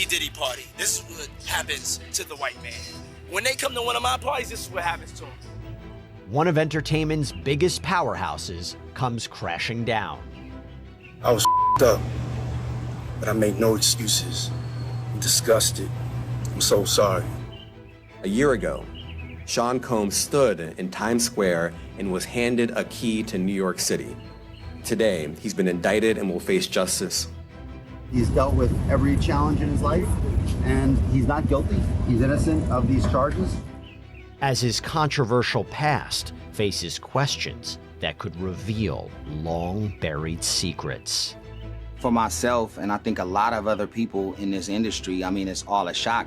Diddy party. This is what happens to the white man. When they come to one of my parties, this is what happens to them. One of entertainment's biggest powerhouses comes crashing down. I was up, but I made no excuses. I'm disgusted. I'm so sorry. A year ago, Sean Combs stood in Times Square and was handed a key to New York City. Today, he's been indicted and will face justice. He's dealt with every challenge in his life, and he's not guilty. He's innocent of these charges. As his controversial past faces questions that could reveal long-buried secrets. For myself, and I think a lot of other people in this industry, I mean, it's all a shock.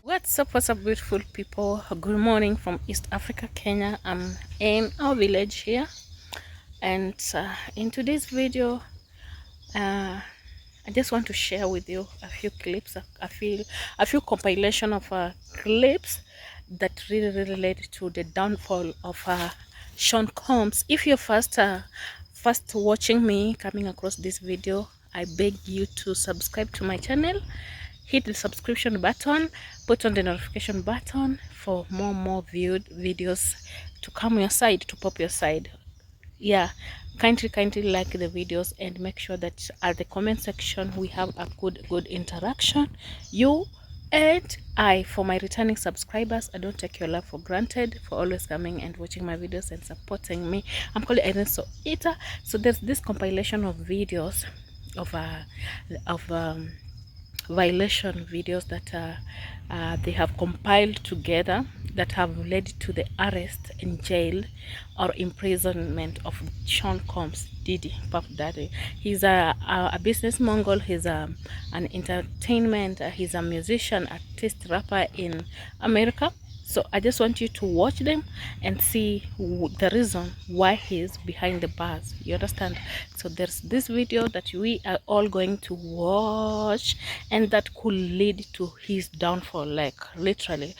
What's up, beautiful people? Good morning from East Africa, Kenya. I'm in our village here, and in today's video, I just want to share with you a few clips. a few compilation of clips that really relate to the downfall of Sean Combs. If you're first watching me, coming across this video, I beg you to subscribe to my channel. Hit the subscription button, put on the notification button for more viewed videos to come your side, to pop your side. Yeah, kindly like the videos, and make sure that at the comment section we have a good interaction, you and I. For my returning subscribers, I don't take your love for granted, for always coming and watching my videos and supporting me. I'm called Irene So Eater. So there's this compilation of videos of violation videos that they have compiled together that have led to the arrest and jail or imprisonment of Sean Combs, Diddy, Puff Daddy. He's a business mogul. He's an entertainment. He's a musician, artist, rapper in America. So I just want you to watch them and see the reason why he's behind the bars. You understand? So there's this video that we are all going to watch, and that could lead to his downfall, like literally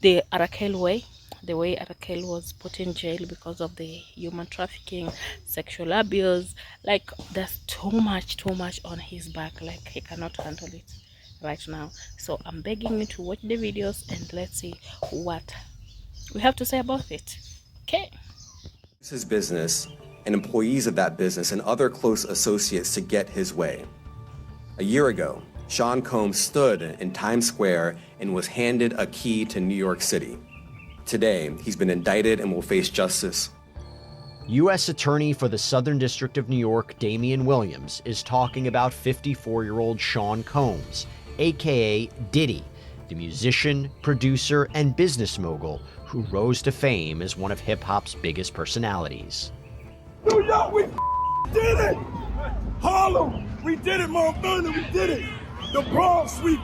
the Arakel way. The way Arakel was put in jail because of the human trafficking, sexual abuse. Like there's too much on his back. Like he cannot handle it right now. So I'm begging you to watch the videos and let's see what we have to say about it. Okay. It's his business and employees of that business and other close associates to get his way. A year ago, Sean Combs stood in Times Square and was handed a key to New York City. Today, he's been indicted and will face justice. U.S. Attorney for the Southern District of New York, Damian Williams, is talking about 54-year-old Sean Combs, aka Diddy, the musician, producer, and business mogul who rose to fame as one of hip-hop's biggest personalities. New York, we did it! Harlem, we did it! Mount Vernon, we did it! The Bronx, we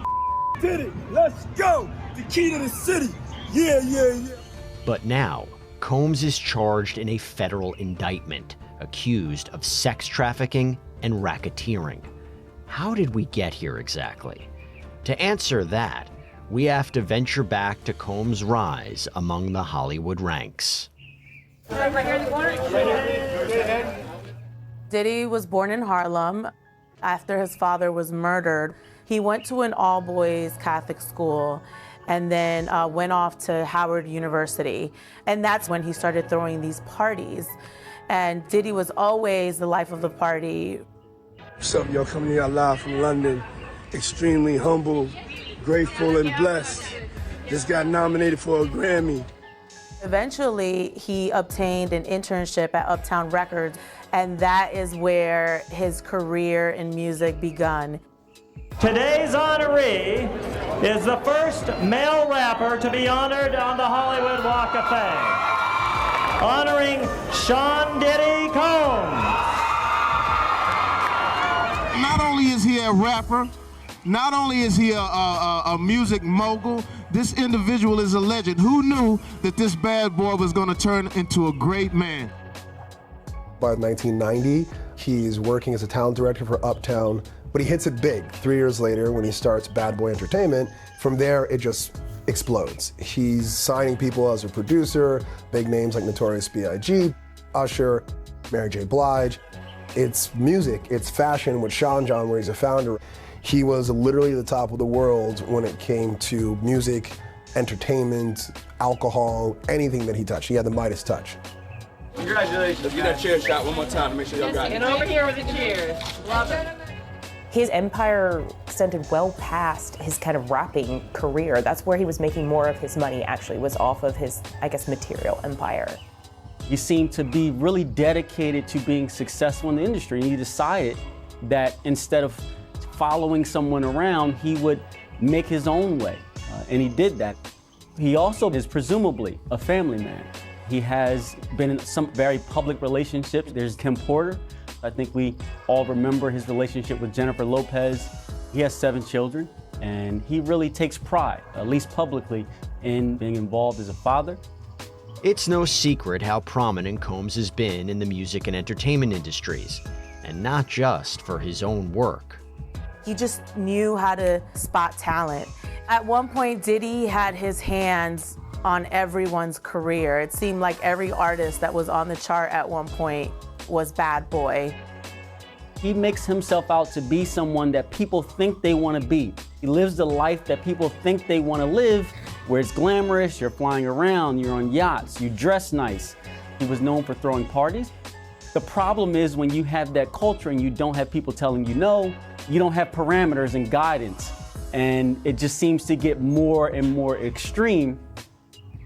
did it! Let's go! The key to the city! Yeah. But now, Combs is charged in a federal indictment, accused of sex trafficking and racketeering. How did we get here exactly? To answer that, we have to venture back to Combs' rise among the Hollywood ranks. Diddy was born in Harlem after his father was murdered. He went to an all-boys Catholic school and then went off to Howard University. And that's when he started throwing these parties. And Diddy was always the life of the party. What's up, y'all? Coming here live from London. Extremely humble, grateful, and blessed. Just got nominated for a Grammy. Eventually, he obtained an internship at Uptown Records, and that is where his career in music begun. Today's honoree is the first male rapper to be honored on the Hollywood Walk of Fame, honoring Sean Diddy Combs. Not only is he a rapper, not only is he a music mogul, this individual is a legend. Who knew that this bad boy was going to turn into a great man? By 1990, he's working as a talent director for Uptown, but he hits it big 3 years later when he starts Bad Boy Entertainment. From there, it just explodes. He's signing people as a producer, big names like Notorious B.I.G. Usher, Mary J. Blige. It's music, it's fashion with Sean John, where he's a founder. He was literally the top of the world when it came to music, entertainment, alcohol, anything that he touched. He had the Midas touch. Congratulations. Let's get that chair shot one more time to make sure y'all got it. Get over here with the cheers. Love it. His empire extended well past his kind of rapping career. That's where he was making more of his money, actually, was off of his, I guess, material empire. He seemed to be really dedicated to being successful in the industry. And he decided that instead of following someone around, he would make his own way. And he did that. He also is presumably a family man. He has been in some very public relationships. There's Kim Porter. I think we all remember his relationship with Jennifer Lopez. He has 7 children, and he really takes pride, at least publicly, in being involved as a father. It's no secret how prominent Combs has been in the music and entertainment industries, and not just for his own work. He just knew how to spot talent. At one point, Diddy had his hands on everyone's career. It seemed like every artist that was on the chart at one point was Bad Boy. He makes himself out to be someone that people think they want to be. He lives the life that people think they want to live, where it's glamorous, you're flying around, you're on yachts, you dress nice. He was known for throwing parties. The problem is when you have that culture and you don't have people telling you no, you don't have parameters and guidance. And it just seems to get more and more extreme.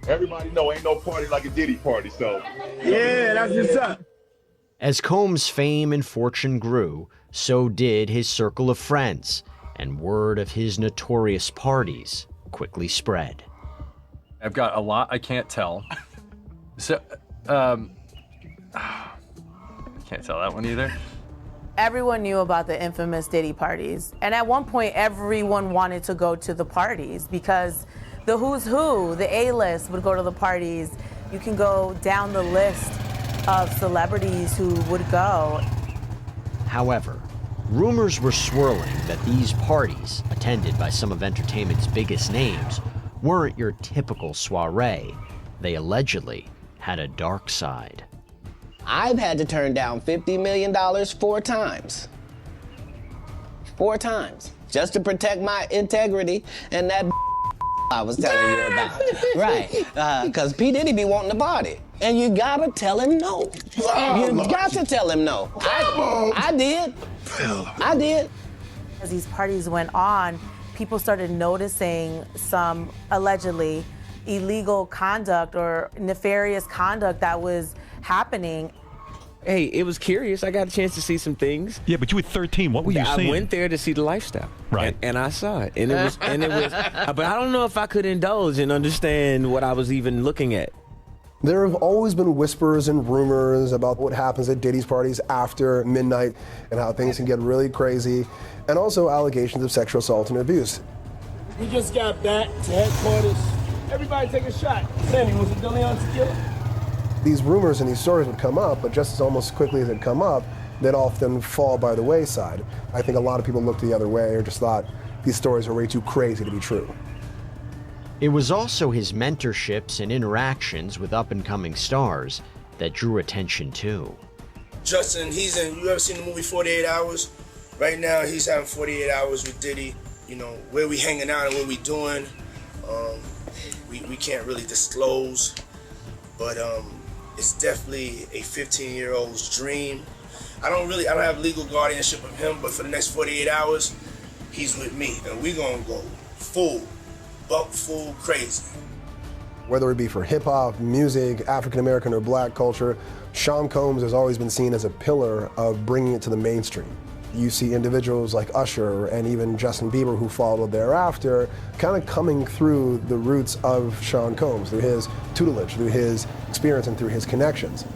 Everybody know ain't no party like a Diddy party, so. Yeah, that's what's up. As Combs' fame and fortune grew, so did his circle of friends, and word of his notorious parties quickly spread. I've got a lot I can't tell. So, can't tell that one either. Everyone knew about the infamous Diddy parties. And at one point, everyone wanted to go to the parties because the who's who, the A-list would go to the parties. You can go down the list of celebrities who would go. However, rumors were swirling that these parties, attended by some of entertainment's biggest names, weren't your typical soiree. They allegedly had a dark side. I've had to turn down $50 million 4 times. 4 times. Just to protect my integrity and that I was telling you about. Right. Because P. Diddy be wanting to party. And you gotta tell him no. You got to tell him no. I did. I did. As these parties went on, people started noticing some allegedly illegal conduct or nefarious conduct that was happening. Hey, it was curious. I got a chance to see some things. Yeah, but you were 13. What were you seeing? I went there to see the lifestyle. Right. And I saw it. And it was, but I don't know if I could indulge and understand what I was even looking at. There have always been whispers and rumors about what happens at Diddy's parties after midnight and how things can get really crazy, and also allegations of sexual assault and abuse. We just got back to headquarters. Everybody take a shot. Sandy, was it Deleon tequila? These rumors and these stories would come up, but just as almost quickly as they'd come up, they'd often fall by the wayside. I think a lot of people looked the other way or just thought these stories were way too crazy to be true. It was also his mentorships and interactions with up-and-coming stars that drew attention too. Justin, you ever seen the movie 48 Hours? Right now, he's having 48 hours with Diddy. You know, where we hanging out and what we doing, we can't really disclose, but it's definitely a 15-year-old's dream. I don't have legal guardianship of him, but for the next 48 hours, he's with me, and we gonna go full crazy. Whether it be for hip hop, music, African American or black culture, Sean Combs has always been seen as a pillar of bringing it to the mainstream. You see individuals like Usher and even Justin Bieber who followed thereafter kind of coming through the roots of Sean Combs, through his tutelage, through his experience and through his connections.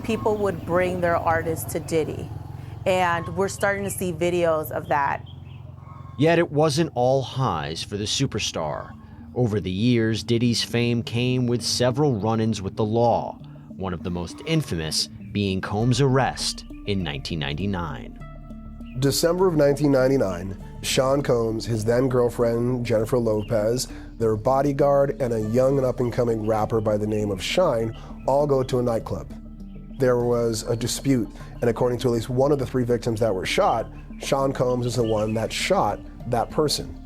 People would bring their artists to Diddy, and we're starting to see videos of that. Yet it wasn't all highs for the superstar. Over the years, Diddy's fame came with several run-ins with the law, one of the most infamous being Combs' arrest in 1999. December of 1999, Sean Combs, his then girlfriend Jennifer Lopez, their bodyguard, and a young and up-and-coming rapper by the name of Shine all go to a nightclub. there was a dispute, and according to at least one of the 3 victims that were shot, Sean Combs is the one that shot that person.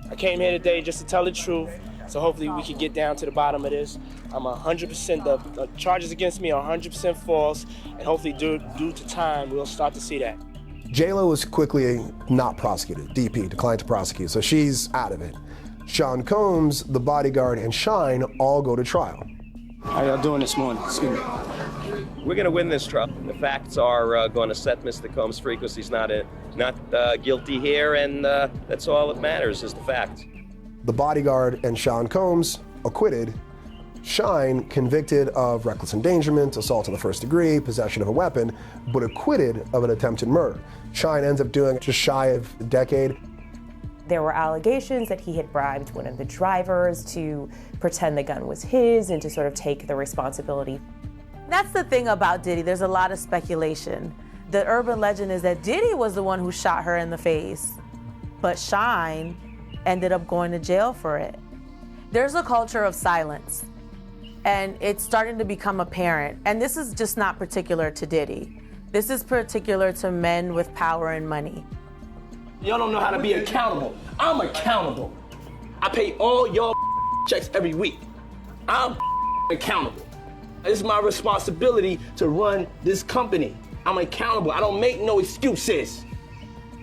I came here today just to tell the truth, so hopefully we can get down to the bottom of this. I'm 100%, the charges against me are 100% false, and hopefully due to time, we'll start to see that. J-Lo was quickly not prosecuted. DP declined to prosecute, so she's out of it. Sean Combs, the bodyguard, and Shine all go to trial. How y'all doing this morning? Excuse me. We're going to win this trial. The facts are going to set Mr. Combs free because he's not guilty here, and that's all that matters is the facts. The bodyguard and Sean Combs acquitted. Shine convicted of reckless endangerment, assault in the first degree, possession of a weapon, but acquitted of an attempted murder. Shine ends up doing just shy of a decade. There were allegations that he had bribed one of the drivers to pretend the gun was his and to sort of take the responsibility. That's the thing about Diddy. There's a lot of speculation. The urban legend is that Diddy was the one who shot her in the face, but Shine ended up going to jail for it. There's a culture of silence, and it's starting to become apparent. And this is just not particular to Diddy. This is particular to men with power and money. Y'all don't know how to be accountable. I'm accountable. I pay all y'all checks every week. I'm accountable. It's my responsibility to run this company. I'm accountable. I don't make no excuses.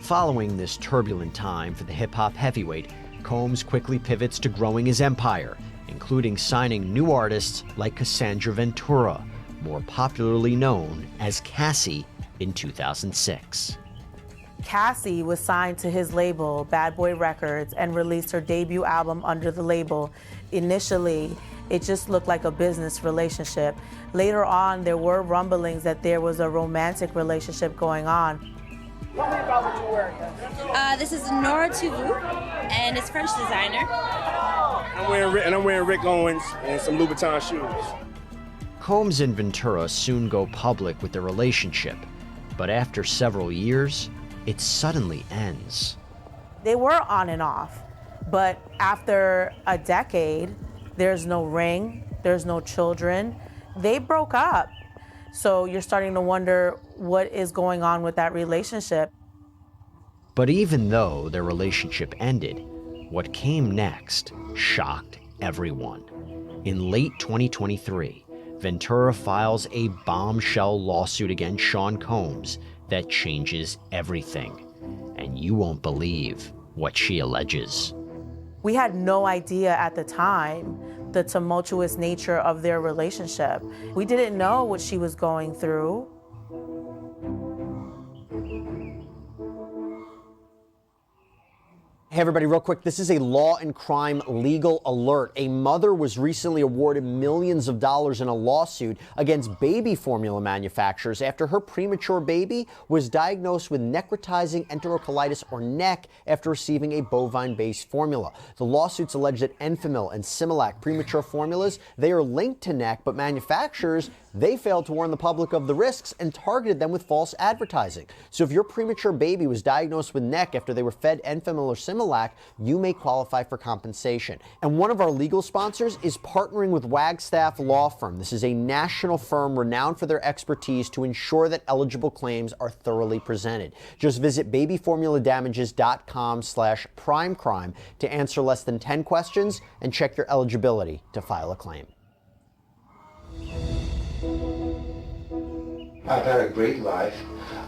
Following this turbulent time for the hip-hop heavyweight, Combs quickly pivots to growing his empire, including signing new artists like Cassandra Ventura, more popularly known as Cassie, in 2006. Cassie was signed to his label, Bad Boy Records, and released her debut album under the label. Initially, it just looked like a business relationship. Later on, there were rumblings that there was a romantic relationship going on. Tell me about what you're wearing. This is Nora Tuvu, and it's French designer. I'm wearing Rick Owens and some Louboutin shoes. Combs and Ventura soon go public with their relationship, but after several years, it suddenly ends. They were on and off, but after a decade, there's no ring, there's no children. They broke up. So you're starting to wonder what is going on with that relationship. But even though their relationship ended, what came next shocked everyone. In late 2023, Ventura files a bombshell lawsuit against Sean Combs that changes everything. And you won't believe what she alleges. We had no idea at the time the tumultuous nature of their relationship. We didn't know what she was going through. Hey everybody, real quick, this is a law and crime legal alert. A mother was recently awarded millions of dollars in a lawsuit against baby formula manufacturers after her premature baby was diagnosed with necrotizing enterocolitis, or NEC, after receiving a bovine-based formula. The lawsuits allege that Enfamil and Similac premature formulas, they are linked to NEC, but manufacturers, they failed to warn the public of the risks and targeted them with false advertising. So if your premature baby was diagnosed with NEC after they were fed Enfamil or Similac, you may qualify for compensation. And one of our legal sponsors is partnering with Wagstaff Law Firm. This is a national firm renowned for their expertise to ensure that eligible claims are thoroughly presented. Just visit babyformuladamages.com/primecrime to answer less than 10 questions and check your eligibility to file a claim. I've had a great life.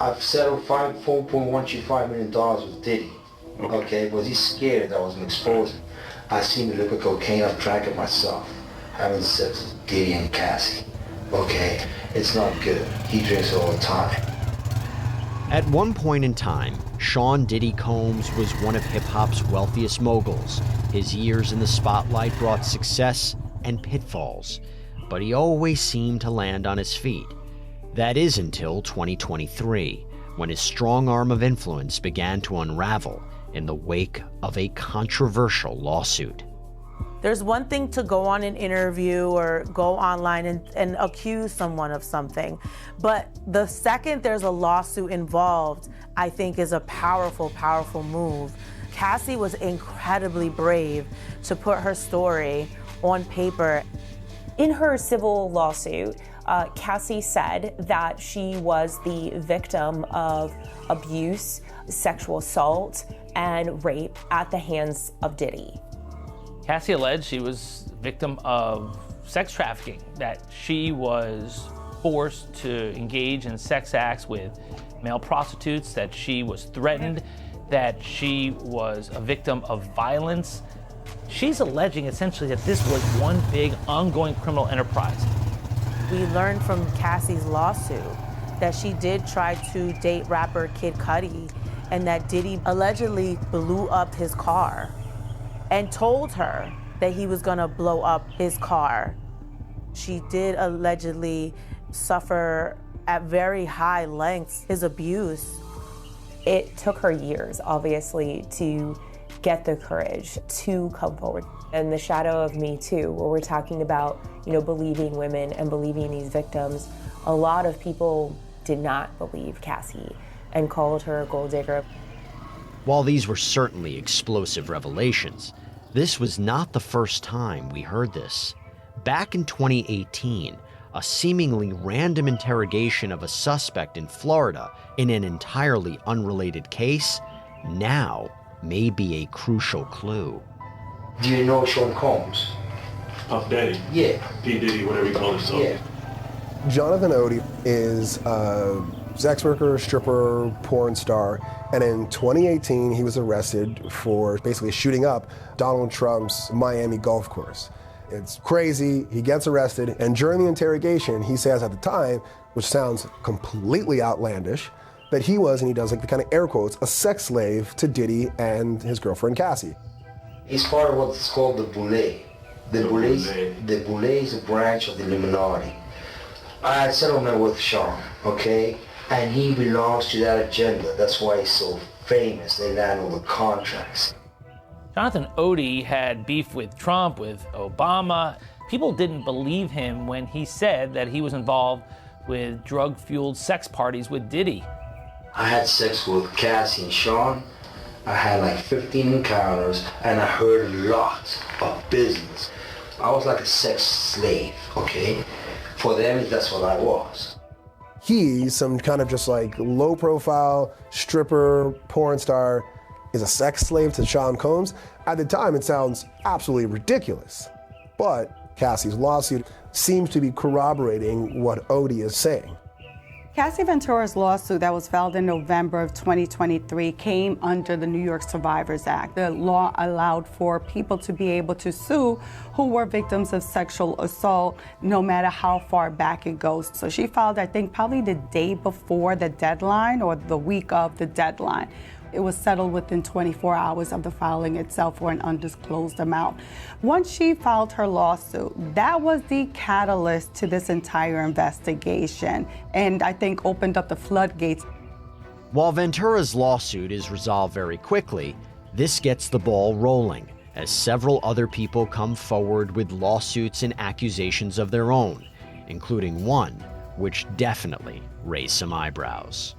I've settled $4.125 million with Diddy. Okay, was he scared that I was going to expose him? I seen the liquid cocaine, I've drank it myself. Having sex with Diddy and Cassie. Okay, it's not good. He drinks it all the time. At one point in time, Sean Diddy Combs was one of hip-hop's wealthiest moguls. His years in the spotlight brought success and pitfalls, but he always seemed to land on his feet. That is until 2023, when his strong arm of influence began to unravel in the wake of a controversial lawsuit. There's one thing to go on an interview or go online and accuse someone of something, but the second there's a lawsuit involved, I think is a powerful, powerful move. Cassie was incredibly brave to put her story on paper. In her civil lawsuit, Cassie said that she was the victim of abuse, sexual assault, and rape at the hands of Diddy. Cassie alleged she was victim of sex trafficking, that she was forced to engage in sex acts with male prostitutes, that she was threatened, that she was a victim of violence. She's alleging essentially that this was one big ongoing criminal enterprise. We learned from Cassie's lawsuit that she did try to date rapper Kid Cudi, and that Diddy allegedly blew up his car and told her that he was gonna blow up his car. She did allegedly suffer at very high lengths his abuse. It took her years, obviously, to get the courage to come forward. And the shadow of Me Too, where we're talking about, believing women and believing these victims, a lot of people did not believe Cassie and called her a gold digger. While these were certainly explosive revelations, this was not the first time we heard this. Back in 2018, a seemingly random interrogation of a suspect in Florida in an entirely unrelated case now may be a crucial clue. Do you know Sean Combs? Puff Daddy? Yeah. P. Diddy, whatever you call himself. Yeah. Jonathan Odie is a sex worker, stripper, porn star, and in 2018 he was arrested for basically shooting up Donald Trump's Miami golf course. It's crazy, he gets arrested, and during the interrogation he says at the time, which sounds completely outlandish, that he was, and he does like the kind of air quotes, a sex slave to Diddy and his girlfriend Cassie. He's part of what's called the Boule. The Boule is a branch of the Illuminati. I had a settlement with Sean, okay? And he belongs to that agenda. That's why he's so famous. They land all the contracts. Jonathan Odie had beef with Trump, with Obama. People didn't believe him when he said that he was involved with drug-fueled sex parties with Diddy. I had sex with Cassie and Sean. I had like 15 encounters, and I heard a lot of business. I was like a sex slave, okay? For them, that's what I was. He, some kind of just like low profile stripper, porn star, is a sex slave to Sean Combs. At the time, it sounds absolutely ridiculous. But Cassie's lawsuit seems to be corroborating what Odie is saying. Cassie Ventura's lawsuit that was filed in November of 2023 came under the New York Survivors Act. The law allowed for people to be able to sue who were victims of sexual assault, no matter how far back it goes. So she filed, I think, probably the day before the deadline or the week of the deadline. It was settled within 24 hours of the filing itself for an undisclosed amount. Once she filed her lawsuit, that was the catalyst to this entire investigation, and I think opened up the floodgates. While Ventura's lawsuit is resolved very quickly, this gets the ball rolling as several other people come forward with lawsuits and accusations of their own, including one which definitely raised some eyebrows.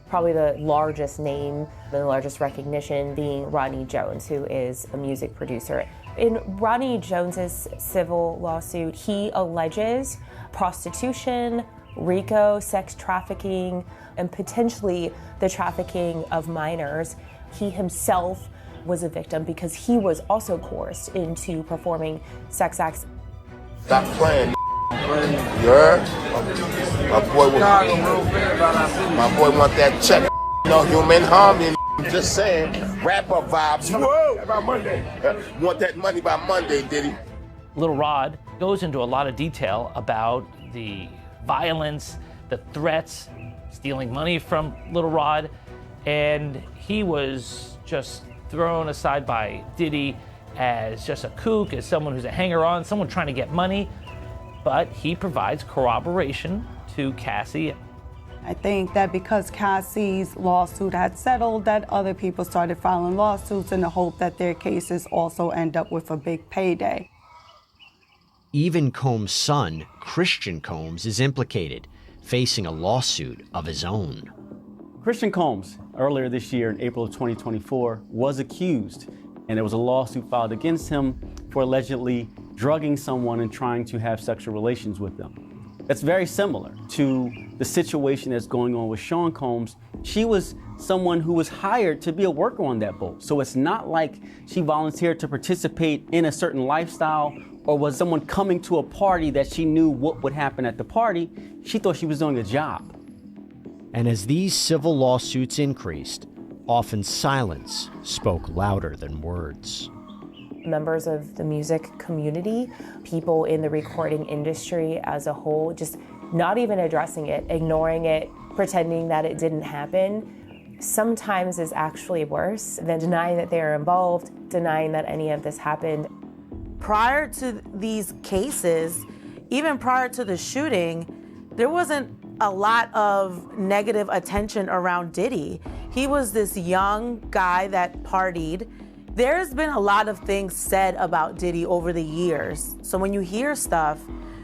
Probably the largest name, the largest recognition being Rodney Jones, who is a music producer. In Rodney Jones's civil lawsuit, he alleges prostitution, RICO, sex trafficking, and potentially the trafficking of minors. He himself was a victim because he was also coerced into performing sex acts. Stop playing. You heard? My boy want that check. No human harm. I'm just saying, rapper vibes. Whoa! By Monday. Want that money by Monday, Diddy. Little Rod goes into a lot of detail about the violence, the threats, stealing money from Little Rod, and he was just thrown aside by Diddy as just a kook, as someone who's a hanger-on, someone trying to get money. But he provides corroboration to Cassie. I think that because Cassie's lawsuit had settled, that other people started filing lawsuits in the hope that their cases also end up with a big payday. Even Combs' son, Christian Combs, is implicated, facing a lawsuit of his own. Christian Combs, earlier this year in April of 2024, was accused, and there was a lawsuit filed against him for allegedly drugging someone and trying to have sexual relations with them. that's very similar to the situation that's going on with Sean Combs. She was someone who was hired to be a worker on that boat. So it's not like she volunteered to participate in a certain lifestyle or was someone coming to a party that she knew what would happen at the party. She thought she was doing a job. And as these civil lawsuits increased, often silence spoke louder than words. Members of the music community, people in the recording industry as a whole, just not even addressing it, ignoring it, pretending that it didn't happen, sometimes is actually worse than denying that they are involved, denying that any of this happened. Prior to these cases, even prior to the shooting, there wasn't a lot of negative attention around Diddy. He was this young guy that partied. There's been a lot of things said about Diddy over the years. So when you hear stuff,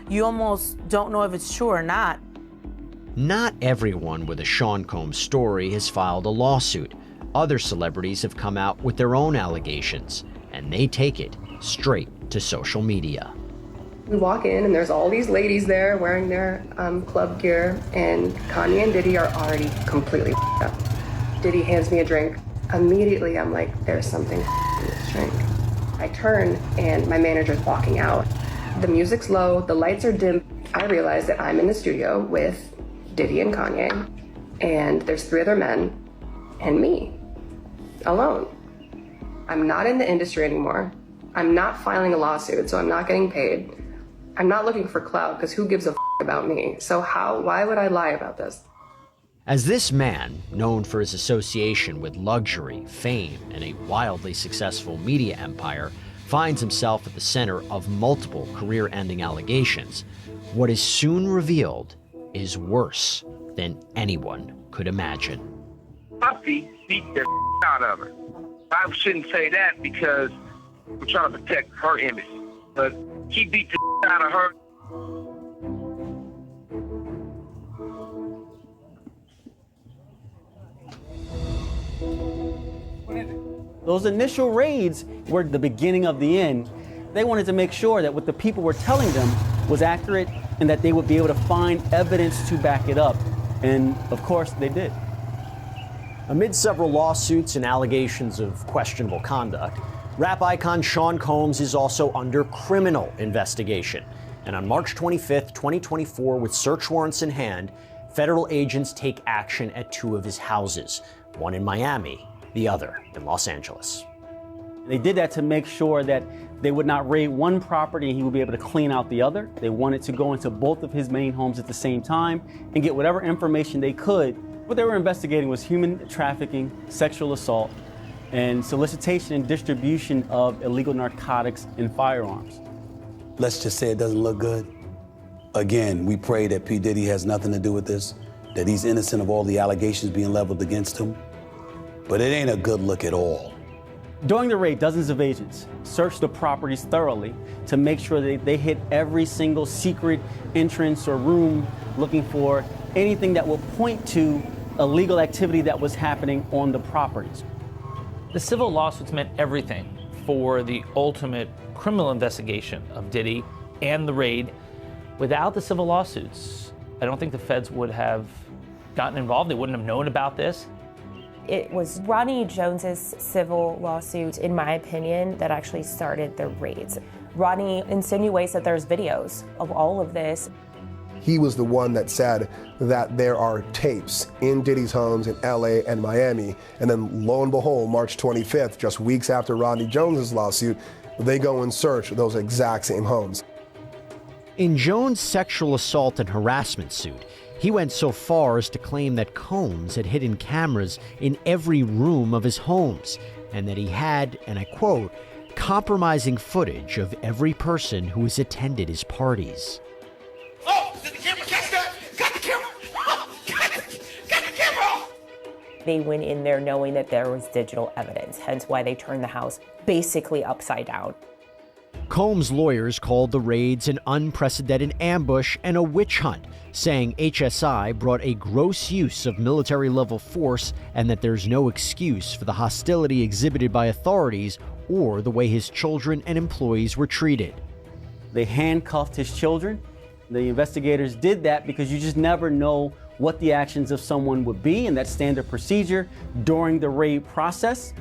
you almost don't know if it's true or not. Not everyone with a Sean Combs story has filed a lawsuit. Other celebrities have come out with their own allegations, and they take it straight to social media. We walk in and there's all these ladies there wearing their club gear, and Kanye and Diddy are already completely up. Diddy hands me a drink. Immediately I'm like, there's something in this drink. I turn and my manager's walking out. The music's low, the lights are dim. I realize that I'm in the studio with Diddy and Kanye, and there's 3 other men and me, alone. I'm not in the industry anymore. I'm not filing a lawsuit, so I'm not getting paid. I'm not looking for clout, because who gives a about me? So why would I lie about this? As this man, known for his association with luxury, fame, and a wildly successful media empire, finds himself at the center of multiple career-ending allegations, what is soon revealed is worse than anyone could imagine. Puffy beat the out of her. I shouldn't say that because we're trying to protect her image, but he beat the out of her. Those initial raids were the beginning of the end. They wanted to make sure that what the people were telling them was accurate and that they would be able to find evidence to back it up. And of course, they did. Amid several lawsuits and allegations of questionable conduct, rap icon Sean Combs is also under criminal investigation. And on March 25th, 2024, with search warrants in hand, federal agents take action at 2 of his houses, one in Miami, the other in Los Angeles. They did that to make sure that they would not raid one property and he would be able to clean out the other. They wanted to go into both of his main homes at the same time and get whatever information they could. What they were investigating was human trafficking, sexual assault, and solicitation and distribution of illegal narcotics and firearms. Let's just say it doesn't look good. Again, we pray that P. Diddy has nothing to do with this, that he's innocent of all the allegations being leveled against him. But it ain't a good look at all. During the raid, dozens of agents searched the properties thoroughly to make sure that they hit every single secret entrance or room, looking for anything that would point to illegal activity that was happening on the properties. The civil lawsuits meant everything for the ultimate criminal investigation of Diddy and the raid. Without the civil lawsuits, I don't think the feds would have gotten involved. They wouldn't have known about this. It was Ronnie Jones's civil lawsuit, in my opinion, that actually started the raids. Ronnie insinuates that there's videos of all of this. He was the one that said that there are tapes in Diddy's homes in LA and Miami. And then lo and behold, March 25th, just weeks after Ronnie Jones's lawsuit, they go and search those exact same homes. In Jones' sexual assault and harassment suit, he went so far as to claim that Combs had hidden cameras in every room of his homes, and that he had, and I quote, compromising footage of every person who has attended his parties. Oh, did the camera catch that? Got the camera! Oh, got the camera! They went in there knowing that there was digital evidence, hence why they turned the house basically upside down. Combs' lawyers called the raids an unprecedented ambush and a witch hunt, saying HSI brought a gross use of military-level force and that there's no excuse for the hostility exhibited by authorities or the way his children and employees were treated. They handcuffed his children. The investigators did that because you just never know what the actions of someone would be, and that's standard procedure during the raid process.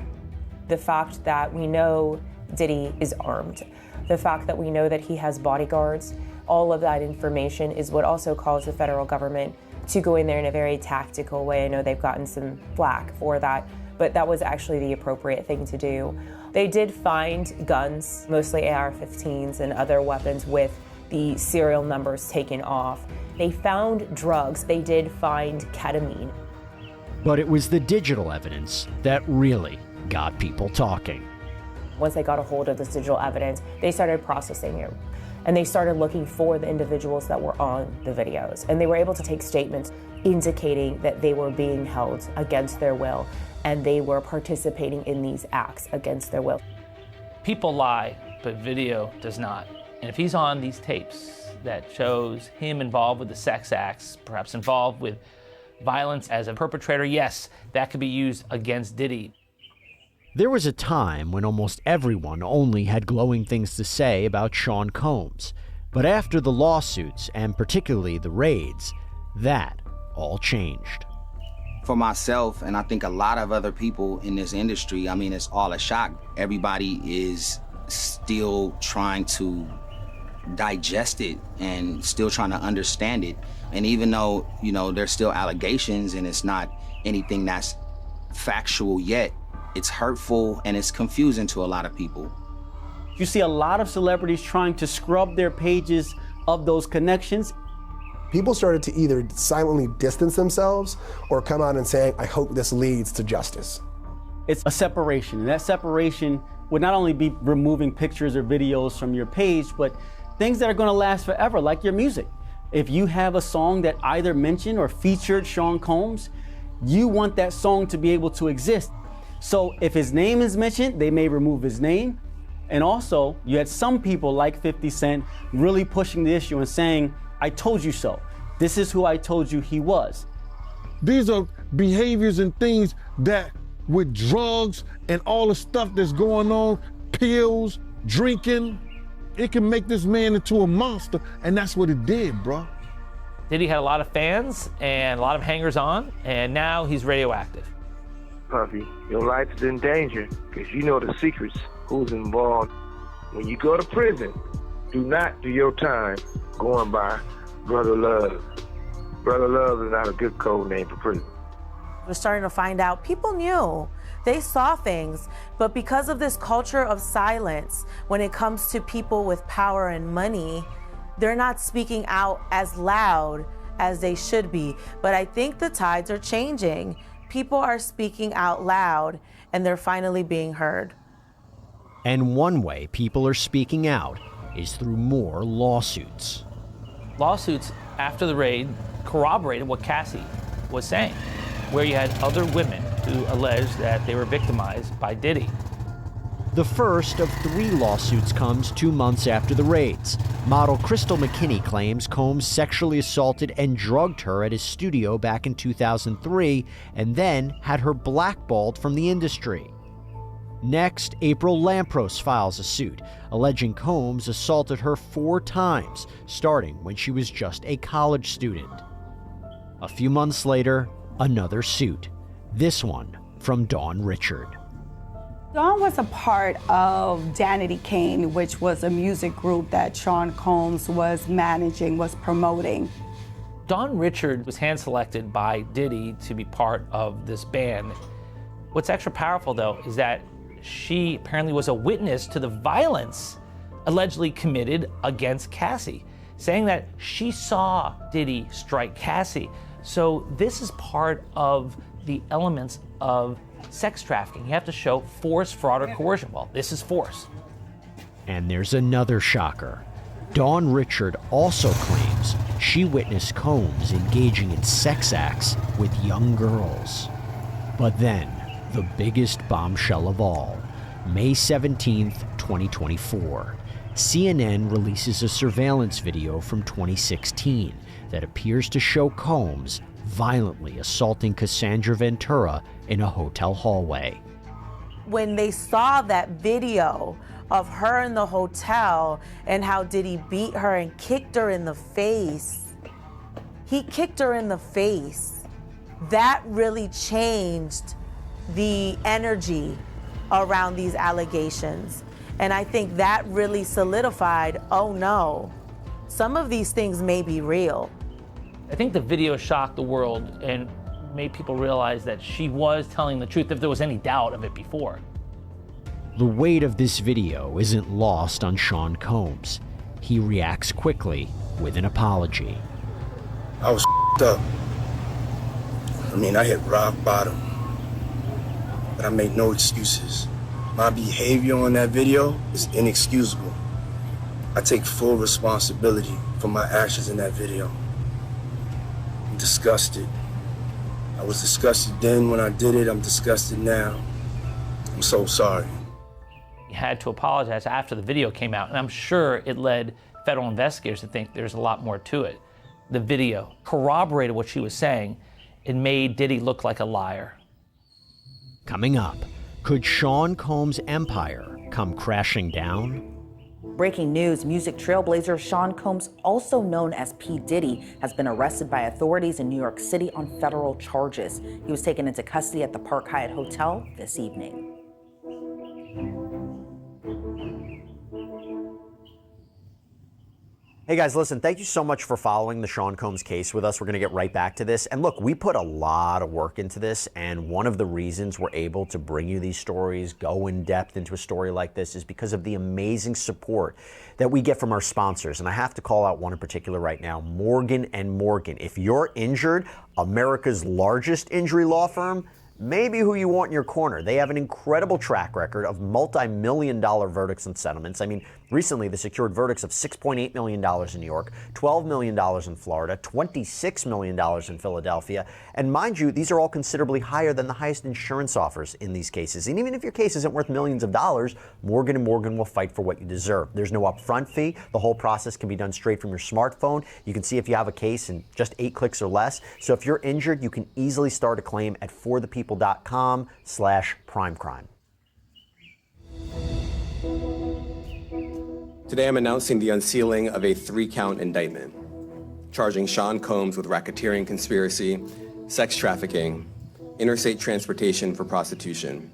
The fact that we know Diddy is armed, the fact that we know that he has bodyguards, all of that information is what also caused the federal government to go in there in a very tactical way. I know they've gotten some flack for that, but that was actually the appropriate thing to do. They did find guns, mostly AR-15s and other weapons with the serial numbers taken off. They found drugs. They did find ketamine. But it was the digital evidence that really got people talking. Once they got a hold of this digital evidence, they started processing it. And they started looking for the individuals that were on the videos. And they were able to take statements indicating that they were being held against their will and they were participating in these acts against their will. People lie, but video does not. And if he's on these tapes that shows him involved with the sex acts, perhaps involved with violence as a perpetrator, yes, that could be used against Diddy. There was a time when almost everyone only had glowing things to say about Sean Combs. But after the lawsuits, and particularly the raids, that all changed. For myself, and I think a lot of other people in this industry, I mean, it's all a shock. Everybody is still trying to digest it and still trying to understand it. And even though, there's still allegations and it's not anything that's factual yet, it's hurtful and it's confusing to a lot of people. You see a lot of celebrities trying to scrub their pages of those connections. People started to either silently distance themselves or come out and saying, I hope this leads to justice. It's a separation, and that separation would not only be removing pictures or videos from your page, but things that are gonna last forever, like your music. If you have a song that either mentioned or featured Sean Combs, you want that song to be able to exist. So if his name is mentioned, they may remove his name. And also, you had some people like 50 Cent really pushing the issue and saying, I told you so. This is who I told you he was. These are behaviors and things that with drugs and all the stuff that's going on, pills, drinking, it can make this man into a monster, and that's what it did, bro. Diddy had a lot of fans and a lot of hangers-on, and now he's radioactive. Puffy, your life is in danger because you know the secrets, who's involved. When you go to prison, do not do your time going by Brother Love. Brother Love is not a good code name for prison. We're starting to find out people knew. They saw things, but because of this culture of silence, when it comes to people with power and money, they're not speaking out as loud as they should be. But I think the tides are changing. People are speaking out loud, and they're finally being heard. And one way people are speaking out is through more lawsuits. Lawsuits after the raid corroborated what Cassie was saying, where you had other women who alleged that they were victimized by Diddy. The first of 3 lawsuits comes 2 months after the raids. Model Crystal McKinney claims Combs sexually assaulted and drugged her at his studio back in 2003 and then had her blackballed from the industry. Next, April Lampros files a suit, alleging Combs assaulted her 4 times, starting when she was just a college student. A few months later, another suit, this one from Dawn Richard. Dawn was a part of Danity Kane, which was a music group that Sean Combs was managing, was promoting. Dawn Richard was hand-selected by Diddy to be part of this band. What's extra powerful, though, is that she apparently was a witness to the violence allegedly committed against Cassie, saying that she saw Diddy strike Cassie. So this is part of the elements of sex trafficking. You have to show force, fraud, or coercion. Well, this is force. And there's another shocker. Dawn Richard also claims she witnessed Combs engaging in sex acts with young girls. But then, the biggest bombshell of all, May 17th, 2024. CNN releases a surveillance video from 2016 that appears to show Combs violently assaulting Cassandra Ventura in a hotel hallway. When they saw that video of her in the hotel and how Diddy beat her and kicked her in the face. He kicked her in the face. That really changed the energy around these allegations. And I think that really solidified, oh no, some of these things may be real. I think the video shocked the world and made people realize that she was telling the truth if there was any doubt of it before. The weight of this video isn't lost on Sean Combs. He reacts quickly with an apology. I was up. I mean, I hit rock bottom, but I made no excuses. My behavior on that video is inexcusable. I take full responsibility for my actions in that video. I'm disgusted. I was disgusted then when I did it. I'm disgusted now. I'm so sorry. He had to apologize after the video came out, and I'm sure it led federal investigators to think there's a lot more to it. The video corroborated what she was saying. It made Diddy look like a liar. Coming up, could Sean Combs' empire come crashing down? Breaking news, music trailblazer Sean Combs, also known as P. Diddy, has been arrested by authorities in New York City on federal charges. He was taken into custody at the Park Hyatt Hotel this evening. Hey guys, listen, thank you so much for following the Sean Combs case with us. We're going to get right back to this. And look, we put a lot of work into this, and one of the reasons we're able to bring you these stories, go in depth into a story like this, is because of the amazing support that we get from our sponsors. And I have to call out one in particular right now, Morgan & Morgan. If you're injured, America's largest injury law firm, maybe who you want in your corner. They have an incredible track record of multi-million-dollar verdicts and settlements. I mean, recently they secured verdicts of $6.8 million in New York, $12 million in Florida, $26 million in Philadelphia. And mind you, these are all considerably higher than the highest insurance offers in these cases. And even if your case isn't worth millions of dollars, Morgan & Morgan will fight for what you deserve. There's no upfront fee. The whole process can be done straight from your smartphone. You can see if you have a case in just 8 clicks or less. So if you're injured, you can easily start a claim at forthepeople.com/primecrime. Today I'm announcing the unsealing of a 3-count indictment, charging Sean Combs with racketeering conspiracy, sex trafficking, interstate transportation for prostitution.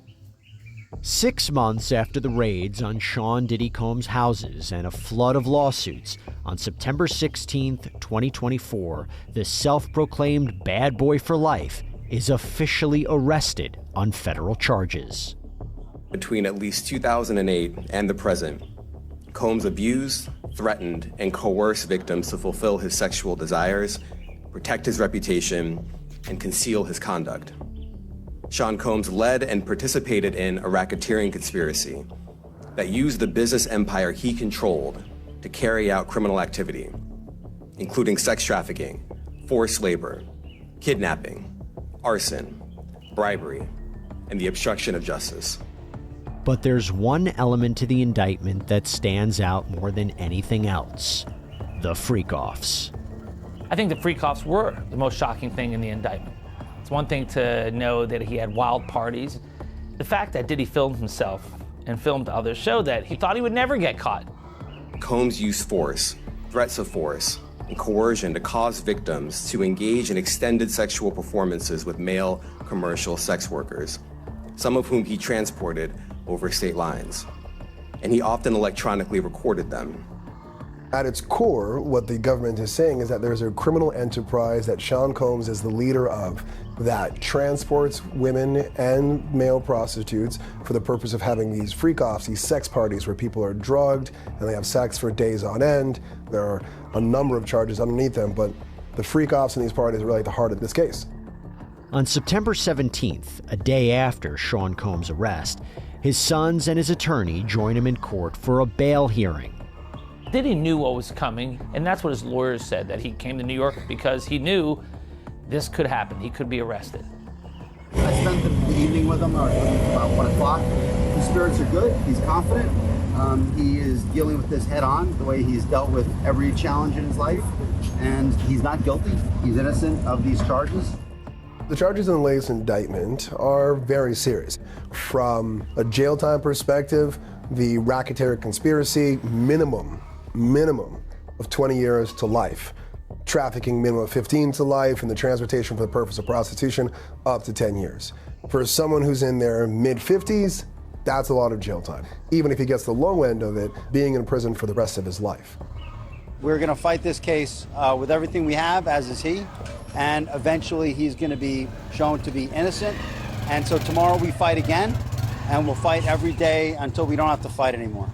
6 months after the raids on Sean Diddy Combs' houses and a flood of lawsuits, on September 16th, 2024, the self-proclaimed bad boy for life is officially arrested on federal charges. Between at least 2008 and the present, Combs abused, threatened, and coerced victims to fulfill his sexual desires, protect his reputation, and conceal his conduct. Sean Combs led and participated in a racketeering conspiracy that used the business empire he controlled to carry out criminal activity, including sex trafficking, forced labor, kidnapping, arson, bribery, and the obstruction of justice. But there's one element to the indictment that stands out more than anything else: the freak-offs. I think the freak-offs were the most shocking thing in the indictment. It's one thing to know that he had wild parties. The fact that Diddy filmed himself and filmed others showed that he thought he would never get caught. Combs used force, threats of force, and coercion to cause victims to engage in extended sexual performances with male commercial sex workers, some of whom he transported over state lines. And he often electronically recorded them. At its core, what the government is saying is that there's a criminal enterprise that Sean Combs is the leader of that transports women and male prostitutes for the purpose of having these freak-offs, these sex parties where people are drugged and they have sex for days on end. There are a number of charges underneath them, but the freak-offs in these parties are really at the heart of this case. On September 17th, a day after Sean Combs' arrest, his sons and his attorney join him in court for a bail hearing. Diddy knew what was coming, and that's what his lawyers said, that he came to New York because he knew this could happen. He could be arrested. I spent the evening with him about 1 o'clock. His spirits are good. He's confident. He is dealing with this head on, the way he's dealt with every challenge in his life. And he's not guilty. He's innocent of these charges. The charges in the latest indictment are very serious. From a jail time perspective, the racketeering conspiracy, minimum of 20 years to life. Trafficking, minimum of 15 to life, and the transportation for the purpose of prostitution, up to 10 years. For someone who's in their mid-50s, that's a lot of jail time. Even if he gets the low end of it, being in prison for the rest of his life. We're going to fight this case with everything we have, as is he, and eventually he's going to be shown to be innocent. And so tomorrow we fight again, and we'll fight every day until we don't have to fight anymore.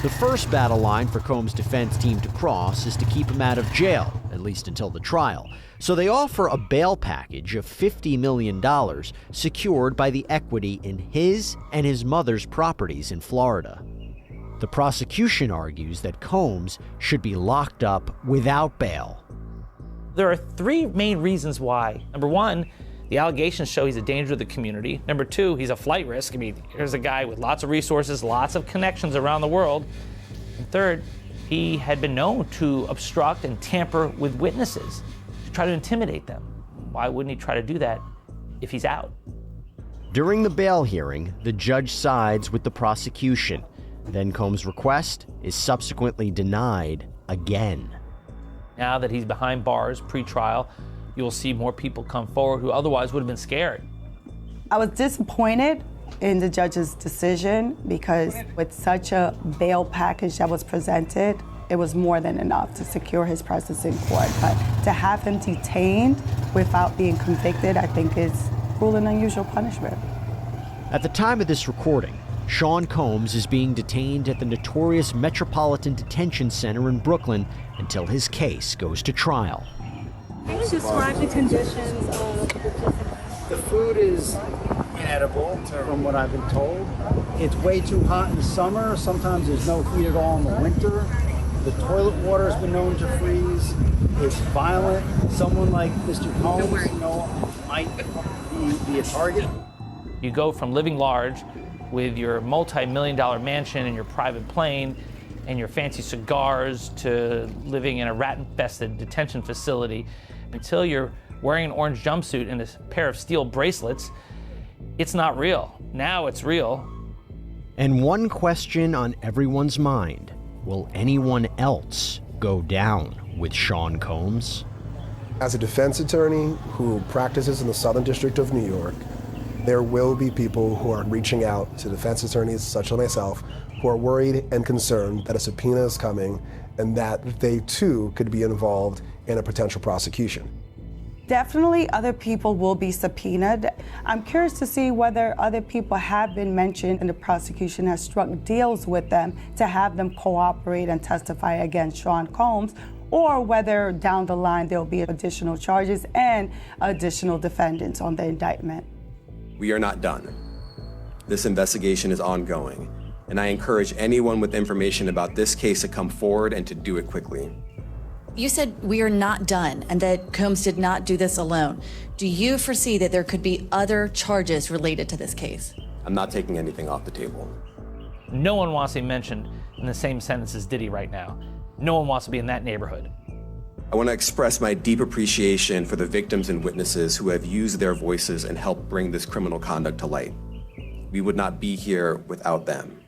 The first battle line for Combs' defense team to cross is to keep him out of jail, at least until the trial. So they offer a bail package of $50 million secured by the equity in his and his mother's properties in Florida. The prosecution argues that Combs should be locked up without bail. There are three main reasons why. Number one, the allegations show he's a danger to the community. Number two, he's a flight risk. I mean, here's a guy with lots of resources, lots of connections around the world. And third, he had been known to obstruct and tamper with witnesses, to try to intimidate them. Why wouldn't he try to do that if he's out? During the bail hearing, the judge sides with the prosecution. Then Combs' request is subsequently denied again. Now that he's behind bars pre-trial, you'll see more people come forward who otherwise would have been scared. I was disappointed in the judge's decision because with such a bail package that was presented, it was more than enough to secure his presence in court. But to have him detained without being convicted, I think is cruel and unusual punishment. At the time of this recording, Sean Combs is being detained at the notorious Metropolitan Detention Center in Brooklyn until his case goes to trial. Can you describe the conditions of The food is inedible, from what I've been told. It's way too hot in the summer. Sometimes there's no heat at all in the winter. The toilet water has been known to freeze. It's violent. Someone like Mr. Combs, might be a target. You go from living large with your multi-million-dollar mansion and your private plane and your fancy cigars to living in a rat-infested detention facility until you're wearing an orange jumpsuit and a pair of steel bracelets. It's not real. Now it's real. And one question on everyone's mind, will anyone else go down with Sean Combs? As a defense attorney who practices in the Southern District of New York, there will be people who are reaching out to defense attorneys such as myself who are worried and concerned that a subpoena is coming and that they too could be involved in a potential prosecution. Definitely other people will be subpoenaed. I'm curious to see whether other people have been mentioned and the prosecution has struck deals with them to have them cooperate and testify against Sean Combs, or whether down the line there'll be additional charges and additional defendants on the indictment. We are not done. This investigation is ongoing, and I encourage anyone with information about this case to come forward and to do it quickly. You said we are not done and that Combs did not do this alone. Do you foresee that there could be other charges related to this case? I'm not taking anything off the table. No one wants to be mentioned in the same sentence as Diddy right now. No one wants to be in that neighborhood. I want to express my deep appreciation for the victims and witnesses who have used their voices and helped bring this criminal conduct to light. We would not be here without them.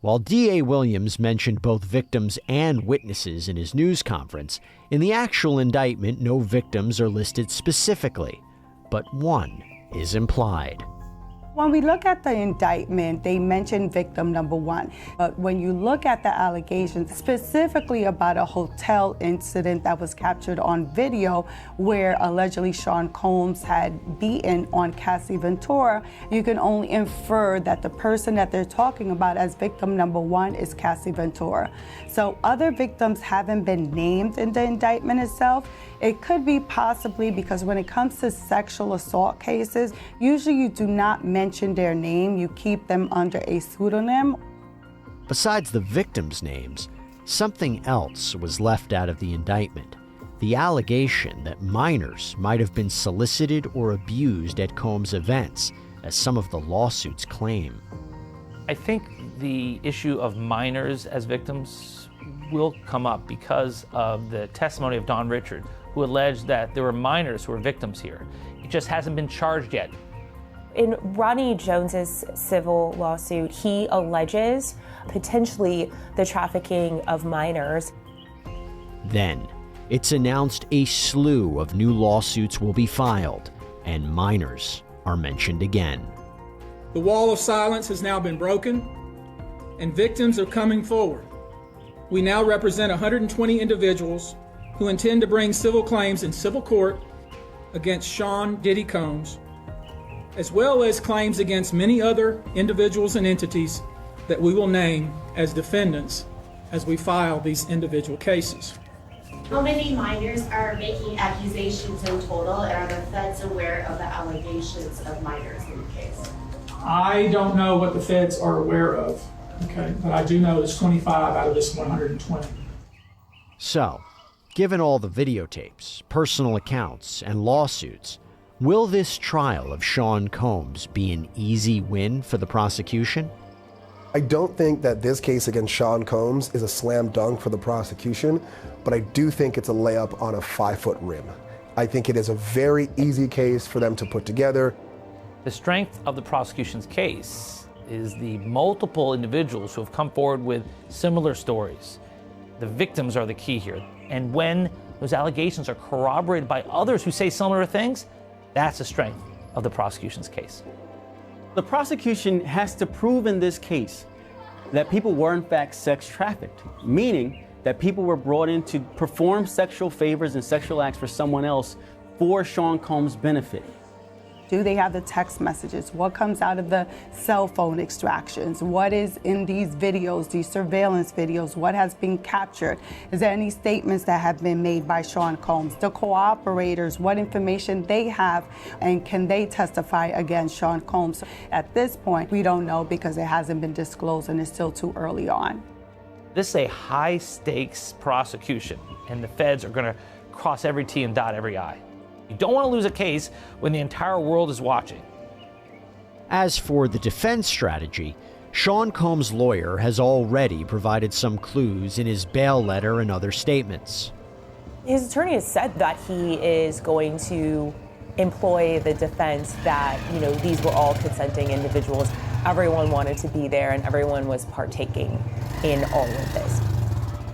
While D.A. Williams mentioned both victims and witnesses in his news conference, in the actual indictment, no victims are listed specifically, but one is implied. When we look at the indictment, they mention victim number one. But when you look at the allegations, specifically about a hotel incident that was captured on video where allegedly Sean Combs had beaten on Cassie Ventura, you can only infer that the person that they're talking about as victim number one is Cassie Ventura. So other victims haven't been named in the indictment itself. It could be possibly because when it comes to sexual assault cases, usually you do not mention their name, you keep them under a pseudonym. Besides the victims' names, something else was left out of the indictment. The allegation that minors might have been solicited or abused at Combs' events, as some of the lawsuits claim. I think the issue of minors as victims will come up because of the testimony of Don Richard, who alleged that there were minors who were victims here. It just hasn't been charged yet. In Ronnie Jones's civil lawsuit, he alleges potentially the trafficking of minors. Then, it's announced a slew of new lawsuits will be filed, and minors are mentioned again. The wall of silence has now been broken, and victims are coming forward. We now represent 120 individuals who intend to bring civil claims in civil court against Sean Diddy Combs, as well as claims against many other individuals and entities that we will name as defendants as we file these individual cases. How many minors are making accusations in total, and are the feds aware of the allegations of minors in the case? I don't know what the feds are aware of, okay, but I do know it's 25 out of this 120. So, given all the videotapes, personal accounts, and lawsuits, will this trial of Sean Combs be an easy win for the prosecution? I don't think that this case against Sean Combs is a slam dunk for the prosecution, but I do think it's a layup on a 5-foot rim. I think it is a very easy case for them to put together. The strength of the prosecution's case is the multiple individuals who have come forward with similar stories. The victims are the key here. And when those allegations are corroborated by others who say similar things, that's the strength of the prosecution's case. The prosecution has to prove in this case that people were in fact sex trafficked, meaning that people were brought in to perform sexual favors and sexual acts for someone else for Sean Combs' benefit. Do they have the text messages? What comes out of the cell phone extractions? What is in these videos, these surveillance videos? What has been captured? Is there any statements that have been made by Sean Combs? The cooperators, what information they have, and can they testify against Sean Combs? At this point, we don't know because it hasn't been disclosed and it's still too early on. This is a high-stakes prosecution, and the feds are going to cross every T and dot every I. You don't want to lose a case when the entire world is watching. As for the defense strategy, Sean Combs' lawyer has already provided some clues in his bail letter and other statements. His attorney has said that he is going to employ the defense that, these were all consenting individuals. Everyone wanted to be there and everyone was partaking in all of this.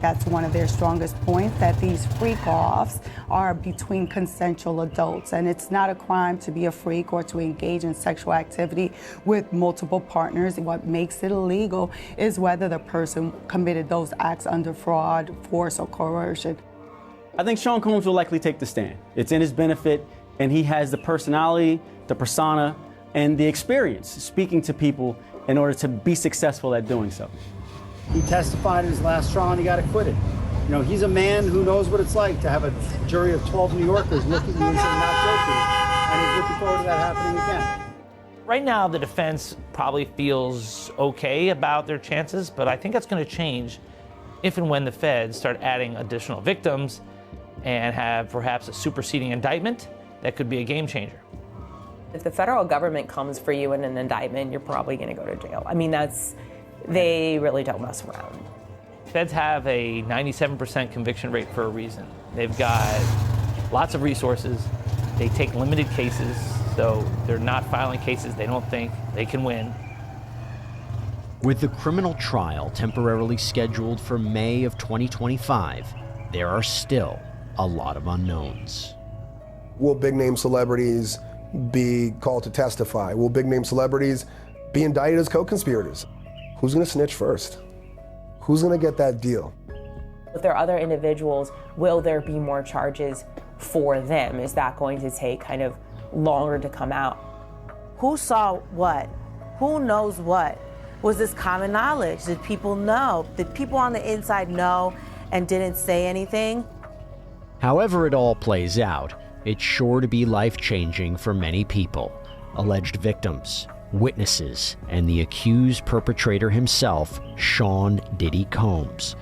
That's one of their strongest points, that these freak-offs are between consensual adults, and it's not a crime to be a freak or to engage in sexual activity with multiple partners. What makes it illegal is whether the person committed those acts under fraud, force, or coercion. I think Sean Combs will likely take the stand. It's in his benefit, and he has the personality, the persona, and the experience speaking to people in order to be successful at doing so. He testified in his last trial and he got acquitted. He's a man who knows what it's like to have a jury of 12 New Yorkers look at you and say not guilty, and he's looking forward to that happening again. Right now, the defense probably feels okay about their chances, but I think that's going to change if and when the feds start adding additional victims and have perhaps a superseding indictment. That could be a game changer. If the federal government comes for you in an indictment, you're probably going to go to jail. They really don't mess around. Feds have a 97% conviction rate for a reason. They've got lots of resources. They take limited cases, so they're not filing cases they don't think they can win. With the criminal trial temporarily scheduled for May of 2025, there are still a lot of unknowns. Will big-name celebrities be called to testify? Will big-name celebrities be indicted as co-conspirators? Who's going to snitch first? Who's going to get that deal? If there are other individuals, will there be more charges for them? Is that going to take kind of longer to come out? Who saw what? Who knows what? Was this common knowledge? Did people know? Did people on the inside know and didn't say anything? However it all plays out, it's sure to be life-changing for many people, alleged victims, witnesses, and the accused perpetrator himself, Sean Diddy Combs.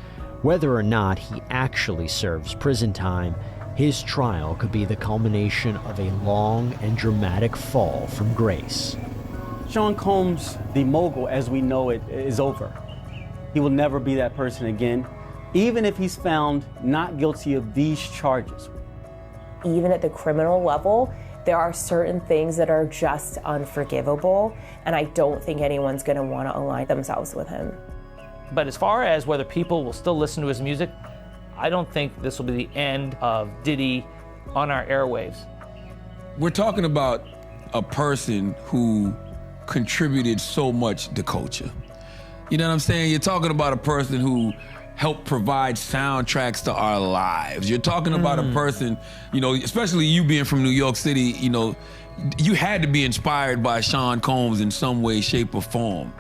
Whether or not he actually serves prison time, his trial could be the culmination of a long and dramatic fall from grace. Sean Combs, the mogul as we know it, is over. He will never be that person again, even if he's found not guilty of these charges. even at the criminal level, there are certain things that are just unforgivable, and I don't think anyone's gonna wanna align themselves with him. But as far as whether people will still listen to his music, I don't think this will be the end of Diddy on our airwaves. We're talking about a person who contributed so much to culture. You know what I'm saying? You're talking about a person who helped provide soundtracks to our lives. You're talking about a person, you know, especially you being from New York City, you know, you had to be inspired by Sean Combs in some way, shape, or form.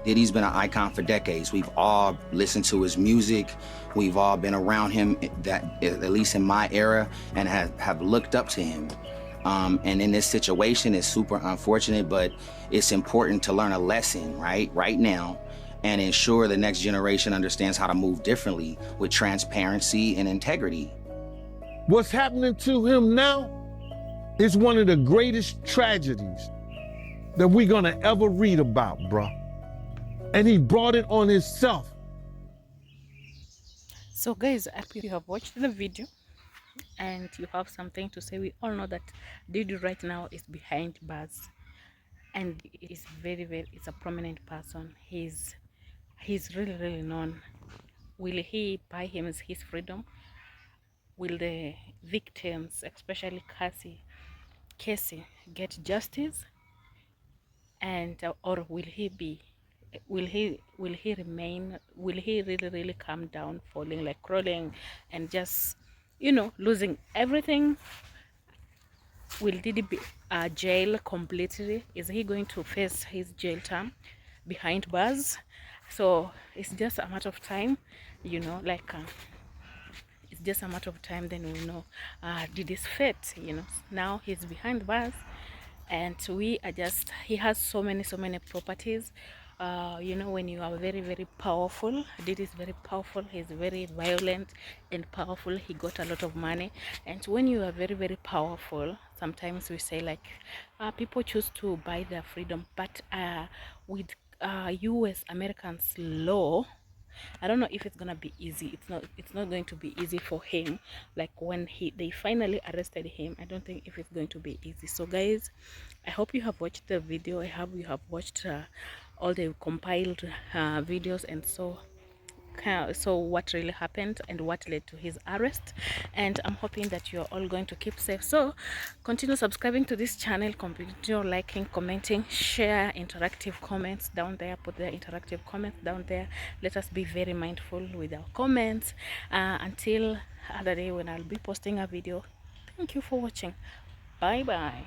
Diddy's been an icon for decades. We've all listened to his music. We've all been around him, that at least in my era, and have looked up to him. And in this situation, it's super unfortunate, but it's important to learn a lesson, right now, and ensure the next generation understands how to move differently with transparency and integrity. What's happening to him now is one of the greatest tragedies that we're gonna ever read about, bruh. And he brought it on himself. So guys, I hope you have watched the video and you have something to say. We all know that Diddy right now is behind bars and is it's a prominent person. He's really known. Will he buy him his freedom? Will the victims, especially Casey, get justice? And or will he remain, will he really calm down, falling, like crawling and just, you know, losing everything? Will Diddy be jail completely? Is he going to face his jail term behind bars? So it's just a matter of time, you know, like it's just a matter of time, then we'll know Diddy's fate, you know. Now he's behind bars, and we are just, he has so many properties. You know, when you are very powerful, Diddy is very powerful, he's very violent and powerful, he got a lot of money. And when you are very powerful, sometimes we say like people choose to buy their freedom, but with US Americans law, I don't know if it's gonna be easy. It's not going to be easy for him. Like when they finally arrested him, I don't think if it's going to be easy. So guys, I hope you have watched the video. I hope you have watched all the compiled videos, and so what really happened and what led to his arrest. And I'm hoping that you're all going to keep safe. So continue subscribing to this channel, continue liking, commenting, share, interactive comments down there. Put the interactive comments down there. Let us be very mindful with our comments. Until other day when I'll be posting a video. Thank you for watching. Bye bye.